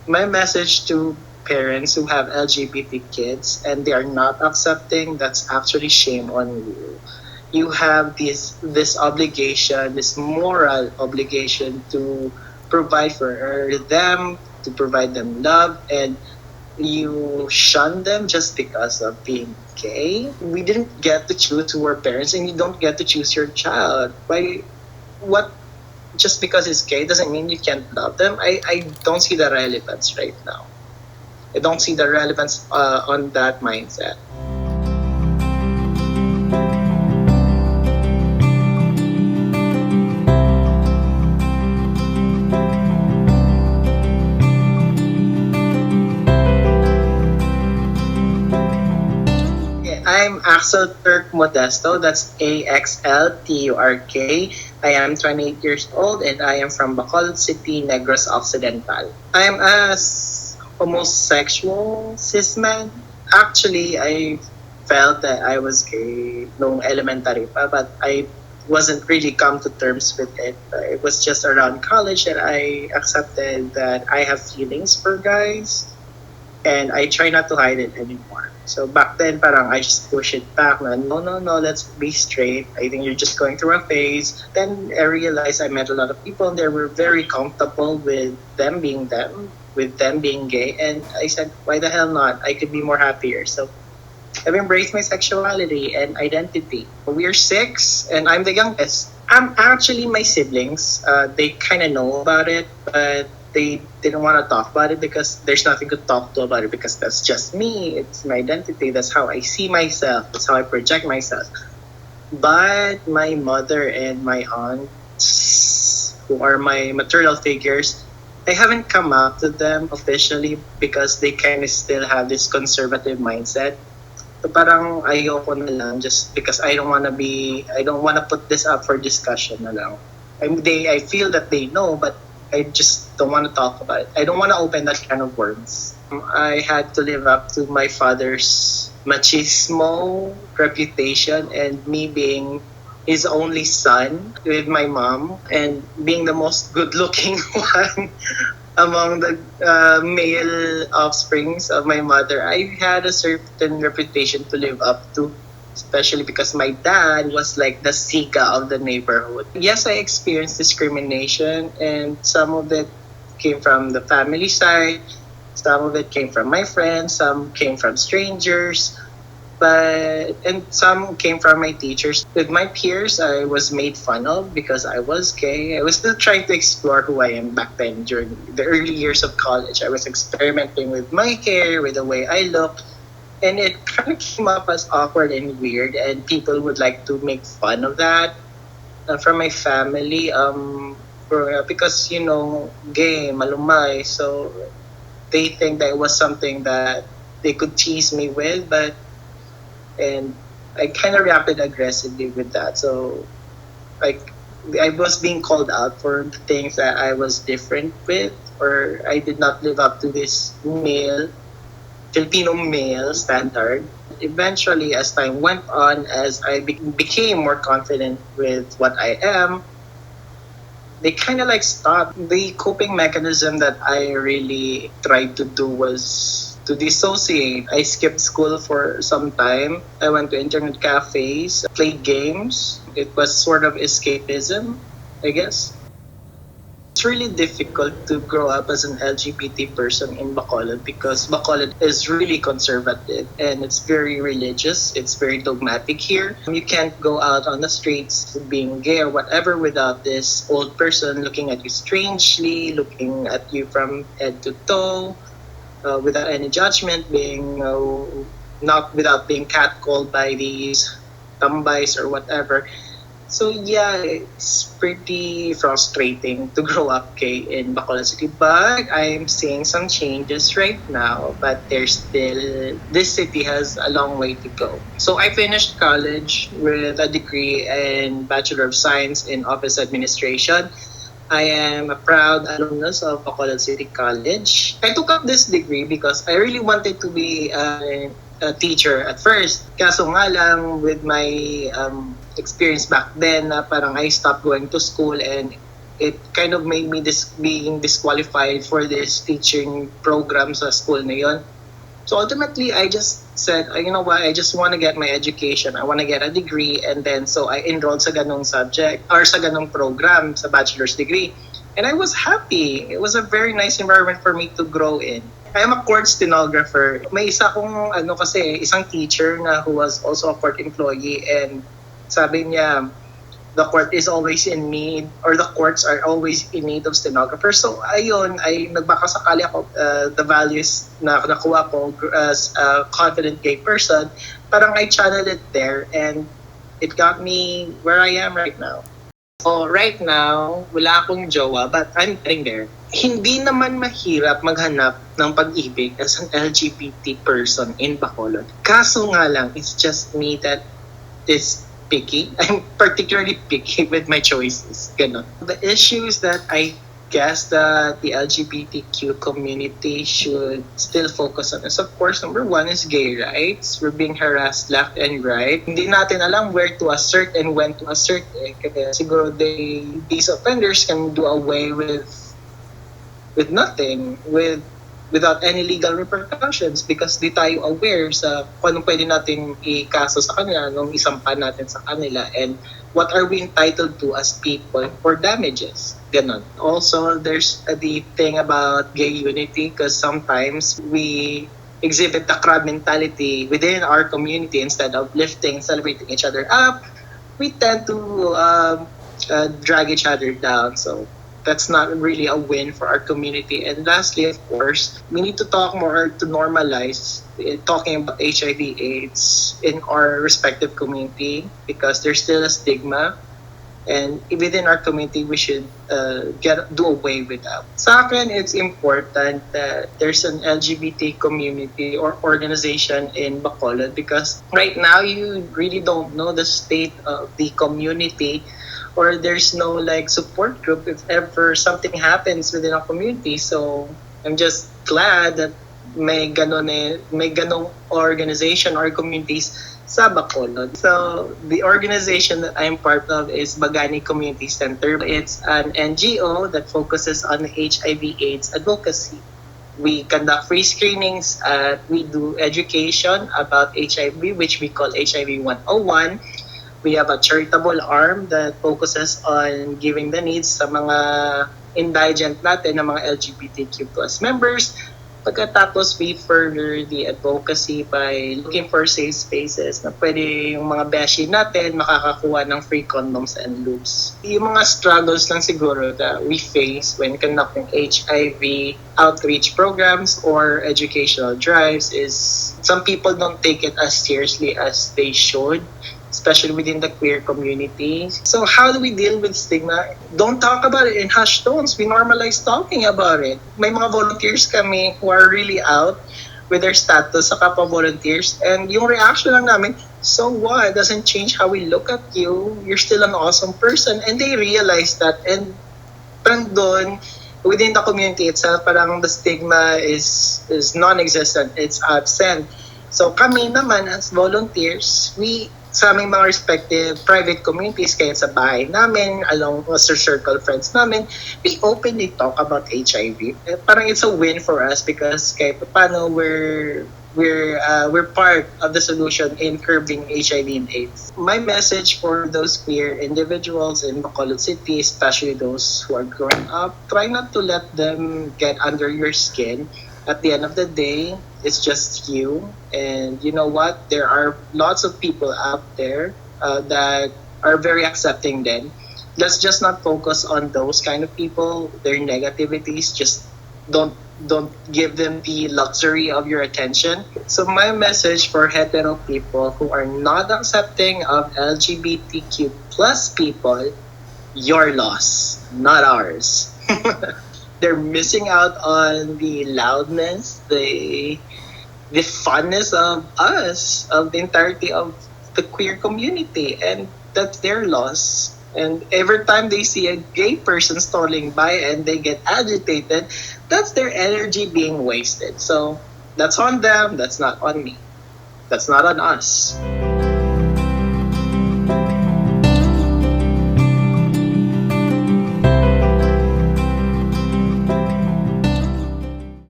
My message to parents who have LGBT kids and they are not accepting, that's actually shame on you. You have this obligation, this moral obligation to provide for them, to provide them love, and you shun them just because of being gay. We didn't get to choose who our parents, and you don't get to choose your child. Why? What? Just because it's gay doesn't mean you can't love them. I don't see the relevance right now. I don't see the relevance on that mindset. I'm Axl Türk Modesto. That's AXLTURK. I am 28 years old and I am from Bacolod City, Negros Occidental. I'm a homosexual cis man. Actually, I felt that I was gay nung elementary pa, but I wasn't really come to terms with it. It was just around college that I accepted that I have feelings for guys and I try not to hide it anymore. So back then, parang I just push it back. Na, no, no, no, let's be straight. I think you're just going through a phase. Then I realized I met a lot of people and they were very comfortable with them, with them being gay. And I said, why the hell not? I could be more happier. So I've embraced my sexuality and identity. We're six and I'm the youngest. I'm actually my siblings. They kind of know about it, but they didn't want to talk about it because there's nothing to talk to about it because that's just me. It's my identity. That's how I see myself. That's how I project myself. But my mother and my aunts, who are my maternal figures, I haven't come out to them officially because they kind of still have this conservative mindset. So parang ayoko na lang just because I don't want to put this up for discussion na lang. I feel that they know, but I just don't want to talk about it. I don't want to open that kind of words. I had to live up to my father's machismo reputation and me being his only son with my mom and being the most good-looking one among the male offsprings of my mother. I had a certain reputation to live up to, especially because my dad was like the Sika of the neighborhood. Yes, I experienced discrimination, and some of it came from the family side, some of it came from my friends, some came from strangers, and some came from my teachers. With my peers, I was made fun of because I was gay. I was still trying to explore who I am back then during the early years of college. I was experimenting with my hair, with the way I look, and it kind of came up as awkward and weird, and people would like to make fun of that. From my family, because gay, malumay, so they think that it was something that they could tease me with, and I kind of reacted aggressively with that. So, like, I was being called out for the things that I was different with, or I did not live up to this Filipino male standard. Eventually, as time went on, as I became more confident with what I am, they kind of like stopped. The coping mechanism that I really tried to do was to dissociate. I skipped school for some time. I went to internet cafes, played games. It was sort of escapism, I guess. It's really difficult to grow up as an LGBT person in Bacolod because Bacolod is really conservative and it's very religious. It's very dogmatic here. You can't go out on the streets being gay or whatever without this old person looking at you strangely, looking at you from head to toe, without any judgment, being not without being catcalled by these tambais or whatever. So yeah, it's pretty frustrating to grow up gay in Bacolod City, but I'm seeing some changes right now. But there's still this city has a long way to go. So I finished college with a degree in Bachelor of Science in Office Administration. I am a proud alumnus of Bacolod City College. I took up this degree because I really wanted to be a teacher at first. Kaso nga lang with my experience back then, parang I stopped going to school and it kind of made me being disqualified for this teaching program sa school na yun. So ultimately, I just said, you know what, I just want to get my education. I want to get a degree. And then, so I enrolled sa ganong subject or sa ganong program, sa bachelor's degree. And I was happy. It was a very nice environment for me to grow in. I am a court stenographer. May isa kong, isang teacher na who was also a court employee. And sabi niya, the court is always in need, or the courts are always in need of stenographers. So ayun, ay nagbakasakali ako the values na nakuha ko as a confident gay person. Parang I channeled it there and it got me where I am right now. So right now, wala akong jowa but I'm getting there. Hindi naman mahirap maghanap ng pag-ibig as an LGBT person in Bacolod. Kaso nga lang, it's just me that is picky. I'm particularly picky with my choices. Ganon. The issues that I guess that the LGBTQ community should still focus on is, of course, number one is gay rights. We're being harassed left and right. Hindi natin alam where to assert and when to assert. Kaya siguro these offenders can do away with nothing, without any legal repercussions because di tayo aware sa kung anong pwede natin ikaso sa kanila nung isampa natin sa kanila and what are we entitled to as people for damages. Ganon. Also, there's the thing about gay unity because sometimes we exhibit the crowd mentality within our community instead of lifting, celebrating each other up. We tend to drag each other down. So that's not really a win for our community. And lastly, of course, we need to talk more to normalize talking about HIV/AIDS in our respective community because there's still a stigma. And within our community, we should do away with that. Sa akin, it's important that there's an LGBT community or organization in Bacolod because right now, you really don't know the state of the community or there's no support group if ever something happens within our community. So I'm just glad that may ganong organization or communities sa Bacolod. So the organization that I'm part of is Bagani Community Center. It's an NGO that focuses on HIV/AIDS advocacy. We conduct free screenings. We do education about HIV, which we call HIV 101. We have a charitable arm that focuses on giving the needs sa mga indigent natin, ng mga LGBTQ plus members. Pagkatapos, we further the advocacy by looking for safe spaces na pwede yung mga beshi natin makakakuha ng free condoms and lubes. Yung mga struggles lang siguro that we face when conducting HIV outreach programs or educational drives is some people don't take it as seriously as they should, especially within the queer community. So how do we deal with stigma? Don't talk about it in hushed tones. We normalize talking about it. May mga volunteers kami who are really out with their status sa kapwa volunteers. And yung reaction lang namin, so what? It doesn't change how we look at you. You're still an awesome person. And they realize that. And parang doon, within the community itself, parang the stigma is non-existent. It's absent. So kami naman as volunteers, sa aming mga respective private communities, kaya sa bahay namin, along sa circle friends namin, we openly talk about HIV. Parang it's a win for us because kahit paano we're part of the solution in curbing HIV and AIDS. My message for those queer individuals in Bacolod City, especially those who are growing up, try not to let them get under your skin. At the end of the day, it's just you. And you know what? There are lots of people out there that are very accepting then. Let's just not focus on those kind of people, their negativities. Just don't give them the luxury of your attention. So my message for hetero people who are not accepting of LGBTQ plus people, your loss, not ours. They're missing out on the loudness, the funness of us, of the entirety of the queer community, and that's their loss. And every time they see a gay person strolling by and they get agitated, that's their energy being wasted. So that's on them, that's not on me. That's not on us.